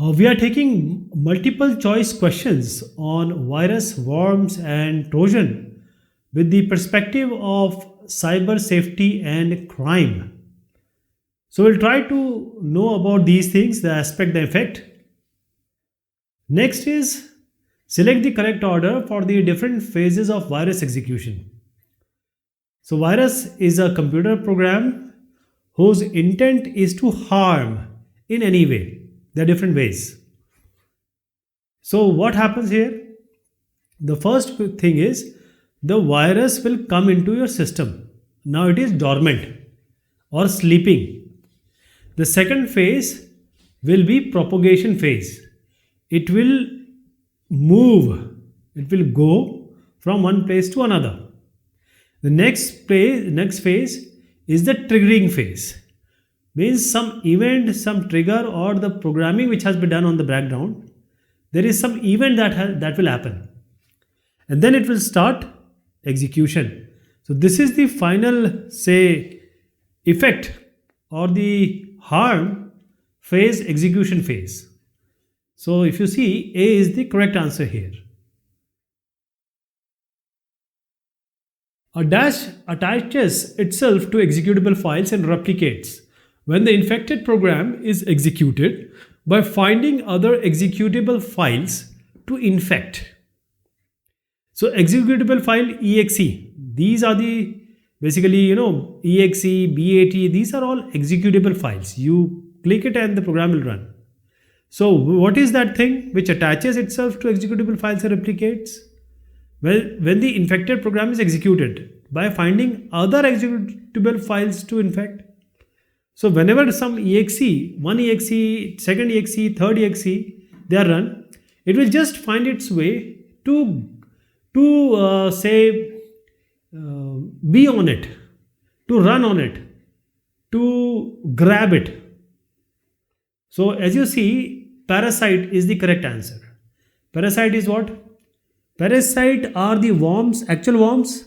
We are taking multiple choice questions on virus, worms, and Trojan with the perspective of cyber safety and crime. So we'll try to know about these things, the aspect, the effect. Next is select the correct order for the different phases of virus execution. So virus is a computer program whose intent is to harm in any way. There are different ways. So what happens here? The first thing is the virus will come into your system. Now it is dormant or sleeping. The second phase will be propagation phase. It will move, it will go from one place to another. The next phase is the triggering phase. Means some event, some trigger, or the programming which has been done on the background. There is some event that will happen, and then it will start execution. So this is the final, say, effect or the harm phase, execution phase. So if you see, A is the correct answer here. A dash attaches itself to executable files and replicates when the infected program is executed by finding other executable files to infect. So executable file exe, these are the basically exe, bat, these are all executable files. You click it and the program will run. So what is that thing which attaches itself to executable files and replicates? Well, when the infected program is executed by finding other executable files to infect. So whenever some exe, one exe, second exe, third exe, they are run, it will just find its way to be on it, to run on it, to grab it. So as you see, parasite is the correct answer. Parasite is what? Parasite are the worms, actual worms,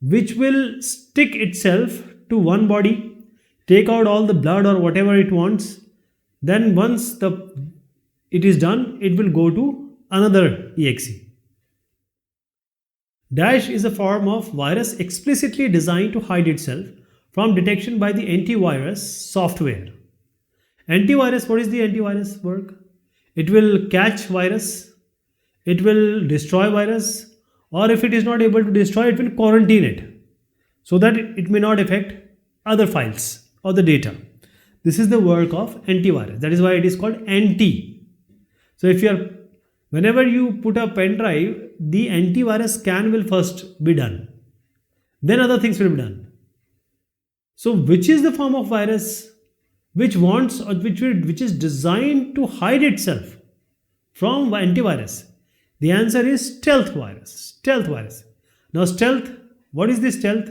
which will stick itself to one body, take out all the blood or whatever it wants. Then once it is done, it will go to another exe. Dash is a form of virus explicitly designed to hide itself from detection by the antivirus software. Antivirus, what is the antivirus work? It will catch virus, it will destroy virus, or if it is not able to destroy, it will quarantine it so that it may not affect other files or the data. This is the work of antivirus. That is why it is called anti. So whenever you put a pen drive, the antivirus scan will first be done. Then other things will be done. So which is the form of virus which wants or which is designed to hide itself from antivirus? The answer is stealth virus. Stealth virus. Now stealth, what is this stealth?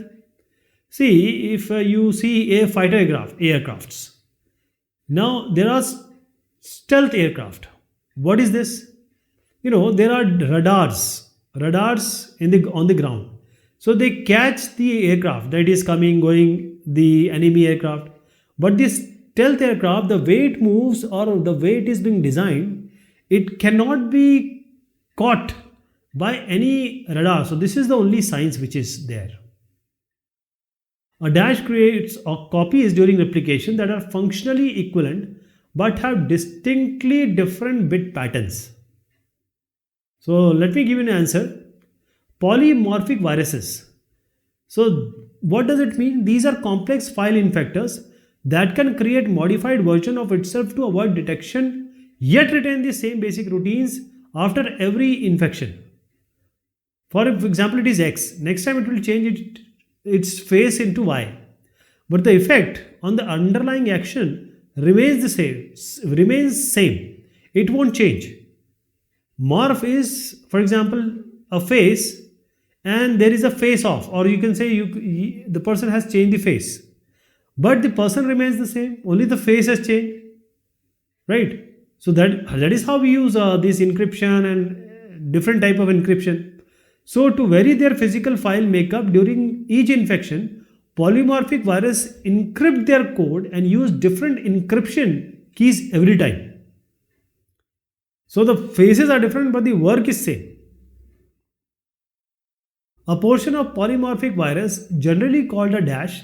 See, if you see a fighter aircrafts. Now there are stealth aircraft. What is this? There are radars on the ground. So they catch the aircraft that is coming, going, the enemy aircraft. But this stealth aircraft, the way it moves or the way it is being designed, it cannot be caught by any radar. So this is the only science which is there. A dash creates copies during replication that are functionally equivalent but have distinctly different bit patterns. So let me give you an answer. Polymorphic viruses. So what does it mean? These are complex file infectors that can create modified version of itself to avoid detection yet retain the same basic routines after every infection. For example, it is X. Next time it will change its face into Y. But the effect on the underlying action remains same. It won't change. Morph is, for example, a face and there is a face off, or you can say the person has changed the face. But the person remains the same, only the face has changed. Right? So that is how we use this encryption and different type of encryption. So to vary their physical file makeup during each infection, polymorphic virus encrypt their code and use different encryption keys every time. So the phases are different, but the work is same. A portion of polymorphic virus, generally called a dash,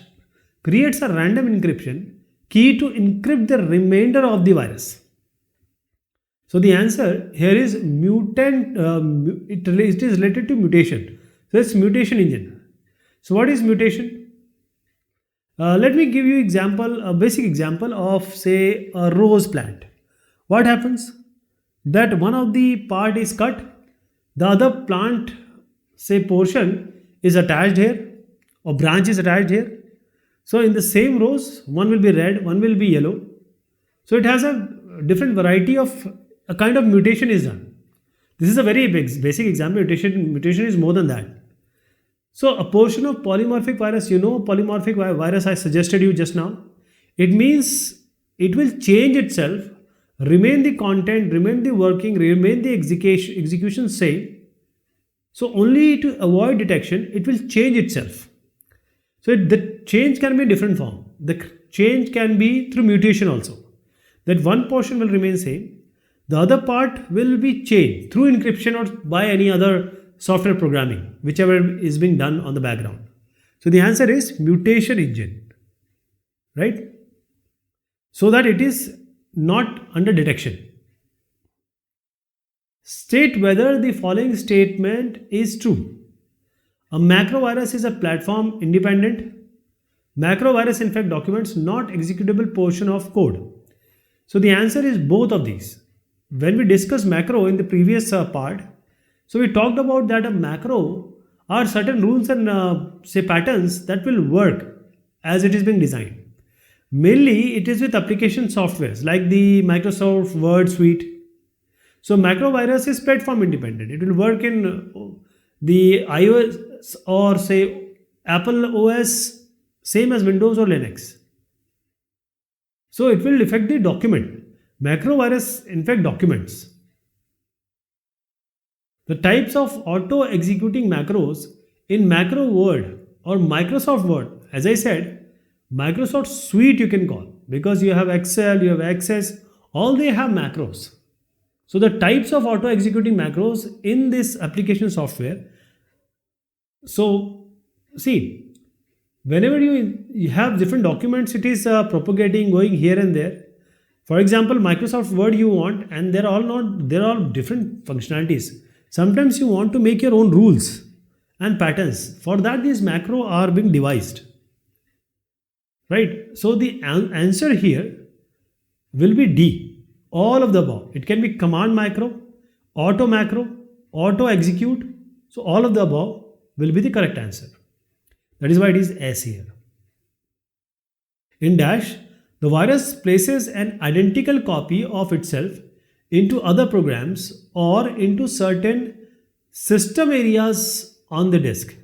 creates a random encryption key to encrypt the remainder of the virus. So the answer here is mutant. It is related to mutation. So it's mutation engine. So what is mutation? Let me give you a basic example of, say, a rose plant. What happens? That one of the part is cut, the other plant, say, portion is attached here, or branch is attached here. So in the same rose, one will be red, one will be yellow. So it has a different variety of a kind of mutation is done. This is a very basic example. Mutation is more than that. So a portion of polymorphic virus, polymorphic virus I suggested you just now. It means it will change itself, remain the content, remain the working, remain the execution same. So only to avoid detection, it will change itself. So the change can be in different form. The change can be through mutation also. That one portion will remain same. The other part will be changed through encryption or by any other software programming, whichever is being done on the background. So the answer is mutation engine, right? So that it is not under detection. State whether the following statement is true. A macrovirus is a platform independent. Macrovirus infect documents not executable portion of code. So the answer is both of these. When we discussed macro in the previous part, so we talked about that a macro are certain rules and say patterns that will work as it is being designed. Mainly it is with application softwares like the Microsoft Word suite. So macrovirus is platform independent. It will work in the iOS or say Apple OS, same as Windows or Linux. So it will affect the document. Macrovirus infect documents. The types of auto executing macros in Macro Word or Microsoft Word, as I said, Microsoft Suite you can call, because you have Excel, you have Access, all they have macros. So the types of auto executing macros in this application software. So see, whenever you have different documents, it is propagating, going here and there. For example, Microsoft Word you want, and they're all different functionalities. Sometimes you want to make your own rules and patterns. For that, these macro are being devised. Right? So the answer here will be D. All of the above. It can be command macro, auto execute. So all of the above will be the correct answer. That is why it is S here. In dash, the virus places an identical copy of itself into other programs or into certain system areas on the disk.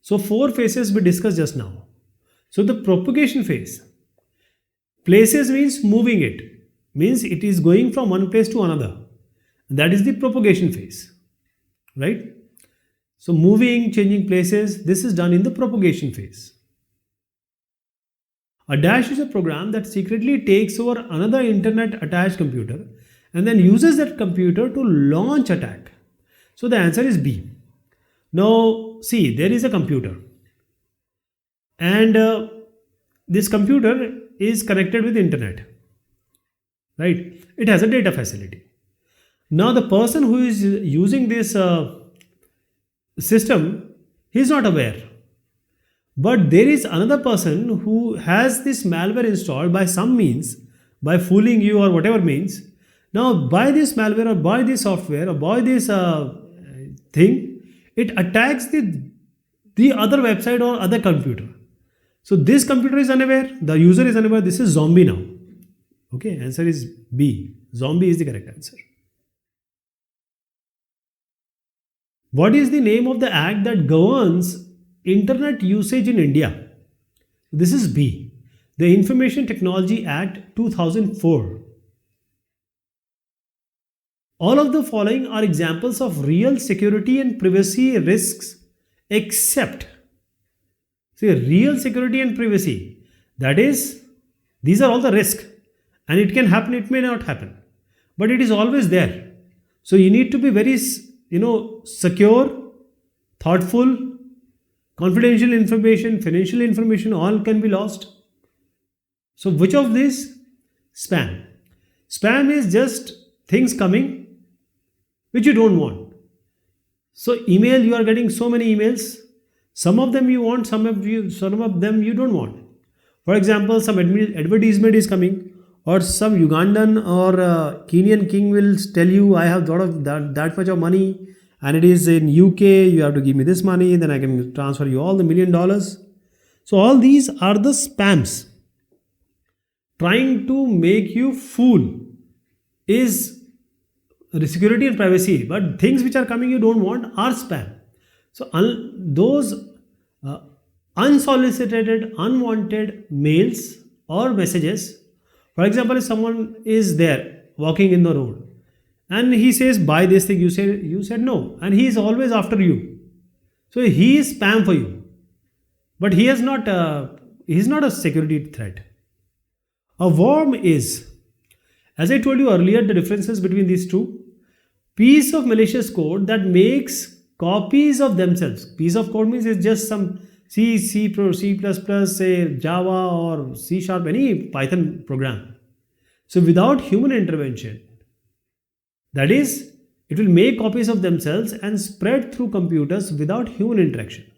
So 4 phases we discussed just now. So the propagation phase. Places means moving it. Means it is going from one place to another. That is the propagation phase. Right? So moving, changing places, this is done in the propagation phase. A dash is a program that secretly takes over another internet attached computer and then uses that computer to launch attack. So the answer is B. Now see, there is a computer and this computer is connected with internet, right? It has a data facility. Now the person who is using this system, he is not aware. But there is another person who has this malware installed by some means, by fooling you or whatever means. Now, by this malware or by this software or by this thing, it attacks the other website or other computer. So this computer is unaware, the user is unaware. This is zombie now. Okay, answer is B. Zombie is the correct answer. What is the name of the act that governs internet usage in India? This is B. The Information Technology Act 2004. All of the following are examples of real security and privacy risks except, see, real security and privacy. That is, these are all the risks and it can happen, it may not happen. But it is always there. So you need to be very, secure, thoughtful. Confidential information, financial information, all can be lost. So which of these? Spam. Spam is just things coming which you don't want. So email, you are getting so many emails. Some of them you want, some of them you don't want. For example, some advertisement is coming, or some Ugandan or Kenyan king will tell you, I have thought of that much of money, and it is in UK. You have to give me this money, then I can transfer you all the $1 million. So all these are the spams trying to make you fool. Is security and privacy, but things which are coming you don't want are spam. So those unsolicited, unwanted mails or messages. For example, if someone is there walking in the road and he says buy this thing, you said no, and he is always after you. So he is spam for you, but he is not a security threat. A worm is, as I told you earlier, the differences between these two. Piece of malicious code that makes copies of themselves. Piece of code means it's just some C, C++, say Java or C#, any Python program. So without human intervention, that is, it will make copies of themselves and spread through computers without human interaction.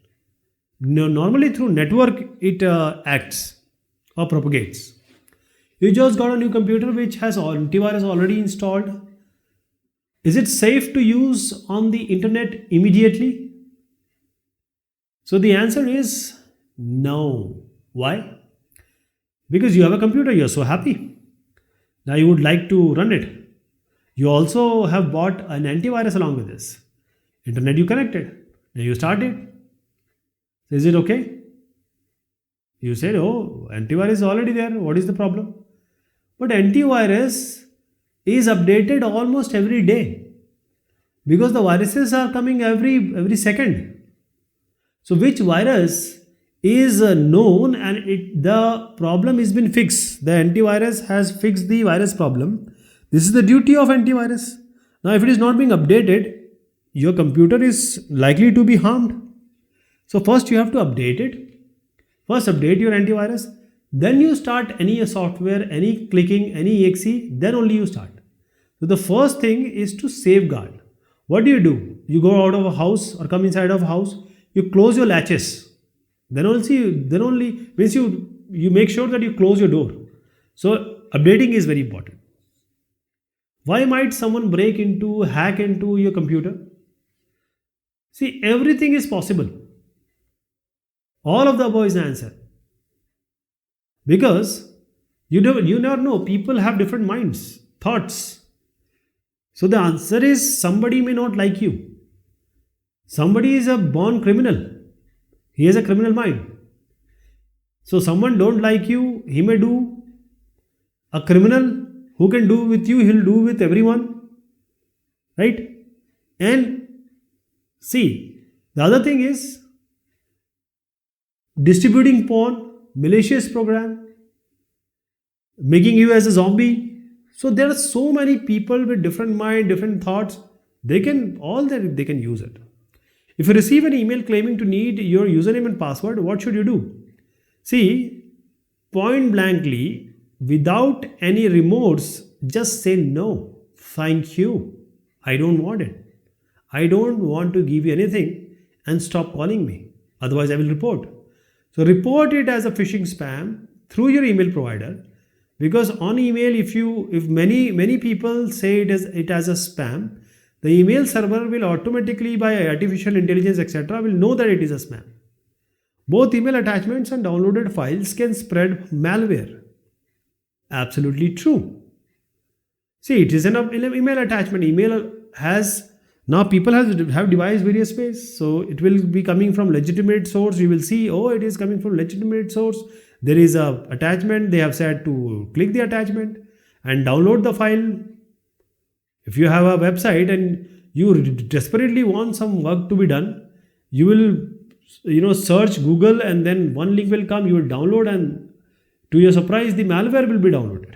Normally through network it acts or propagates. You just got a new computer which has antivirus already installed. Is it safe to use on the internet immediately? So the answer is no. Why? Because you have a computer, you're so happy. Now you would like to run it. You also have bought an antivirus along with this. Internet you connected. Then you started. Is it okay? You said, oh, antivirus is already there. What is the problem? But antivirus is updated almost every day because the viruses are coming every second. So which virus is known and the problem has been fixed. The antivirus has fixed the virus problem. This is the duty of antivirus. Now if it is not being updated, your computer is likely to be harmed. So first you have to update it. First update your antivirus. Then you start any software, any clicking, any exe, then only you start. So the first thing is to safeguard. What do? You go out of a house or come inside of a house, you close your latches. Then only means you make sure that you close your door. So updating is very important. Why might someone hack into your computer? See, everything is possible. All of the above is the answer. Because you never know, people have different minds, thoughts. So the answer is somebody may not like you. Somebody is a born criminal. He has a criminal mind. So someone don't like you, he may do. A criminal who can do with you, he'll do with everyone. Right? And see, the other thing is distributing porn, malicious program, making you as a zombie. So there are so many people with different mind, different thoughts. They can use it. If you receive an email claiming to need your username and password, what should you do? See, point blankly, without any remorse, just say no. Thank you. I don't want it. I don't want to give you anything and stop calling me. Otherwise, I will report. So report it as a phishing spam through your email provider, because on email, if many people say it as a spam, the email server will automatically, by artificial intelligence, etc., will know that it is a spam. Both email attachments and downloaded files can spread malware. Absolutely true. See, it is an email attachment. Email has now people have devised various ways. So it will be coming from legitimate source. You will see, oh, it is coming from legitimate source. There is a attachment. They have said to click the attachment and download the file. If you have a website and you desperately want some work to be done, you will search Google and then one link will come. You will download and to your surprise, the malware will be downloaded.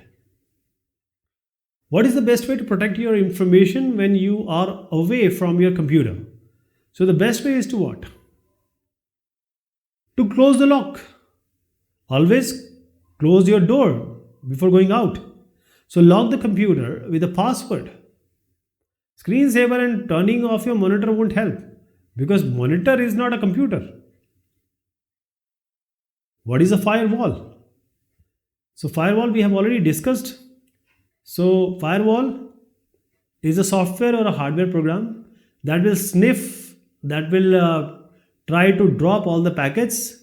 What is the best way to protect your information when you are away from your computer? So the best way is to what? To close the lock. Always close your door before going out. So lock the computer with a password. Screensaver and turning off your monitor won't help because monitor is not a computer. What is a firewall? So firewall we have already discussed. So firewall is a software or a hardware program that will sniff, that will try to drop all the packets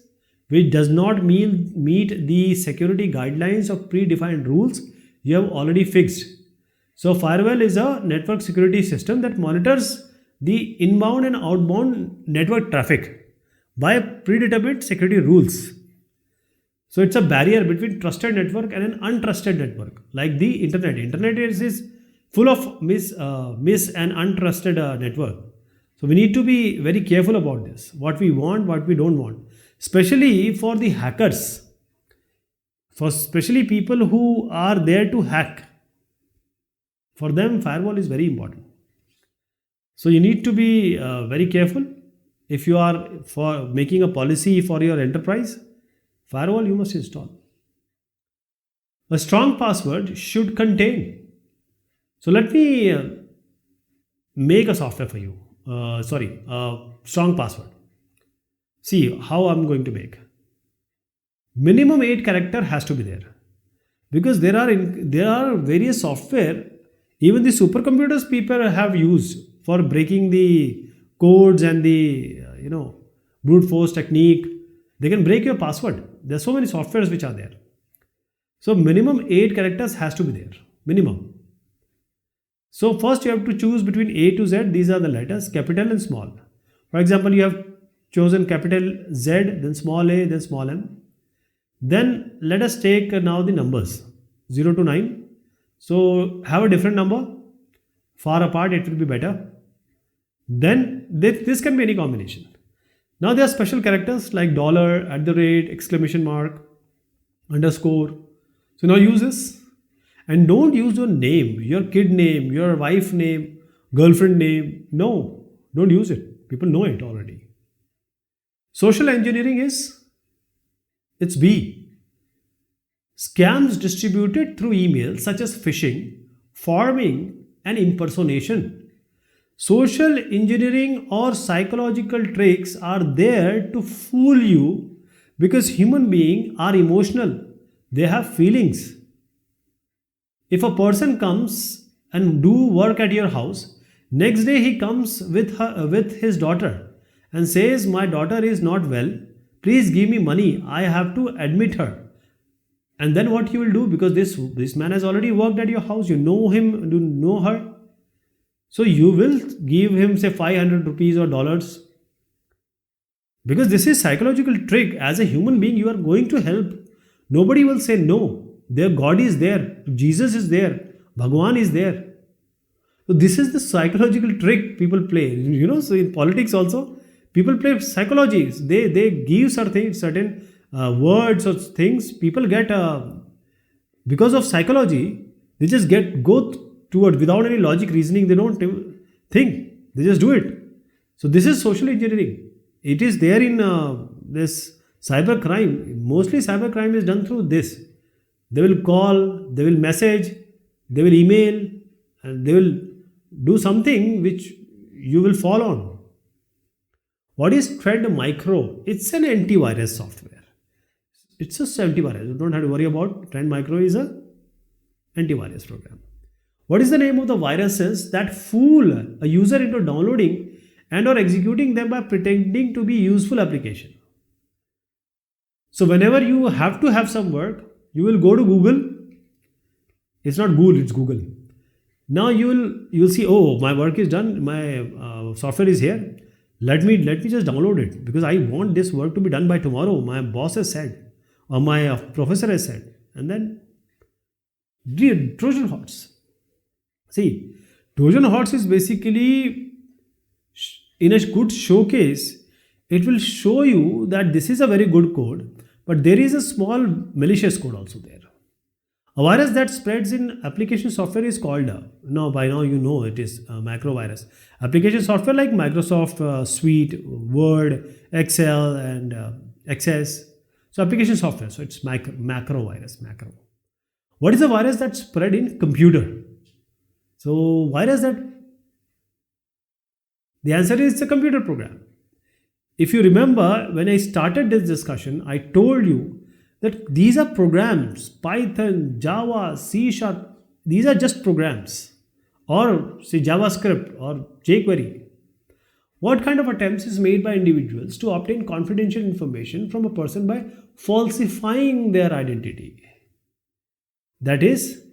which does not meet the security guidelines of predefined rules you have already fixed. So firewall is a network security system that monitors the inbound and outbound network traffic by predetermined security rules. So it's a barrier between trusted network and an untrusted network, like the internet. Internet is full of mis and untrusted network. So we need to be very careful about this. What we want, what we don't want, especially for the hackers, for especially people who are there to hack. For them, firewall is very important. So you need to be very careful if you are for making a policy for your enterprise. Firewall you must install. A strong password should contain. So let me make a software for you. Strong password. See how I'm going to make. Minimum 8 character has to be there because there are various software. Even the supercomputers people have used for breaking the codes and the brute force technique. They can break your password. There are so many softwares which are there. So minimum 8 characters has to be there. Minimum. So first you have to choose between A to Z. These are the letters, capital and small. For example, you have chosen capital Z, then small a, then small m. Then let us take now the numbers 0 to 9. So have a different number. Far apart it will be better. Then this can be any combination. Now there are special characters like dollar, at the rate, exclamation mark, underscore. So now use this. And don't use your name, your kid name, your wife name, girlfriend name. No, don't use it. People know it already. Social engineering it's B. Scams distributed through email such as phishing, farming and impersonation. Social engineering or psychological tricks are there to fool you because human beings are emotional. They have feelings. If a person comes and do work at your house, next day he comes with his daughter and says, "My daughter is not well. Please give me money. I have to admit her." And then what you will do, because this man has already worked at your house, you know him, you know her. So you will give him say 500 rupees or dollars. Because this is psychological trick. As a human being, you are going to help. Nobody will say no. Their God is there. Jesus is there. Bhagwan is there. So this is the psychological trick people play. So in politics also, people play psychology. They give certain words or things. People get because of psychology. They just go toward without any logic reasoning. They don't think. They just do it. So this is social engineering. It is there in this cyber crime. Mostly cyber crime is done through this. They will call, they will message, they will email, and they will do something which you will fall on. What is Trend Micro? It's an antivirus software. It's just antivirus. You don't have to worry about. Trend Micro is a antivirus program. What is the name of the viruses that fool a user into downloading and or executing them by pretending to be useful application? So whenever you have to have some work, you will go to Google. It's not Google, it's Google. Now you will see, oh, my work is done, my software is here. Let me just download it because I want this work to be done by tomorrow. My boss has said, or my professor has said. And then Trojan horse. See, Trojan horse is basically in a good showcase. It will show you that this is a very good code, but there is a small malicious code also there. A virus that spreads in application software is called, now by now you know it is macro virus. Application software like Microsoft Suite, Word, Excel, and Access. So application software, so it's macro virus, macro. What is a virus that spread in computer? So virus that, the answer is a computer program. If you remember, when I started this discussion, I told you that these are programs, Python, Java, C Sharp, these are just programs, or say JavaScript or jQuery. What kind of attempts is made by individuals to obtain confidential information from a person by falsifying their identity? That is,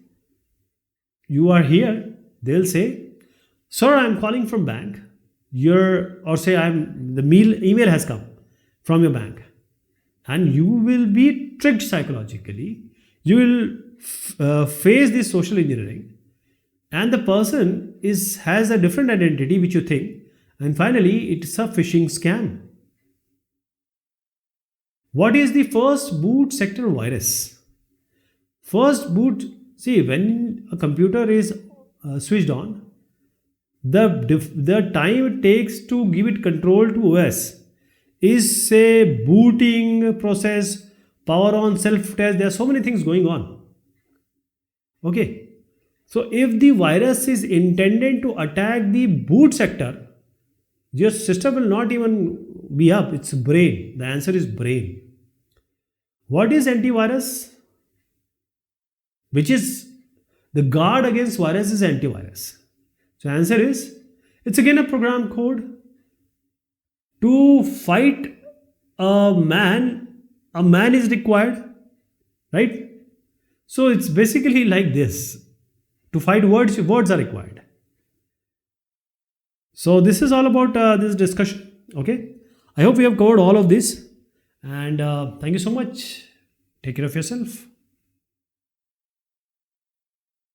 you are here, they'll say, sir, I'm calling from bank. Or say the email has come from your bank, and you will be tricked psychologically. You will face this social engineering, and the person has a different identity which you think, and finally it's a phishing scam. What is the first boot sector virus? First boot, see, when a computer is switched on, the time it takes to give it control to OS is, say, booting process, power on, self test. There are so many things going on. Okay, so if the virus is intended to attack the boot sector, your system will not even be up. It's brain. The answer is brain. What is antivirus? Which is the guard against virus is antivirus. So answer is, it's again a program code to fight a man. A man is required, right? So it's basically like this. To fight words are required. So this is all about this discussion. Okay, I hope we have covered all of this, and thank you so much. Take care of yourself.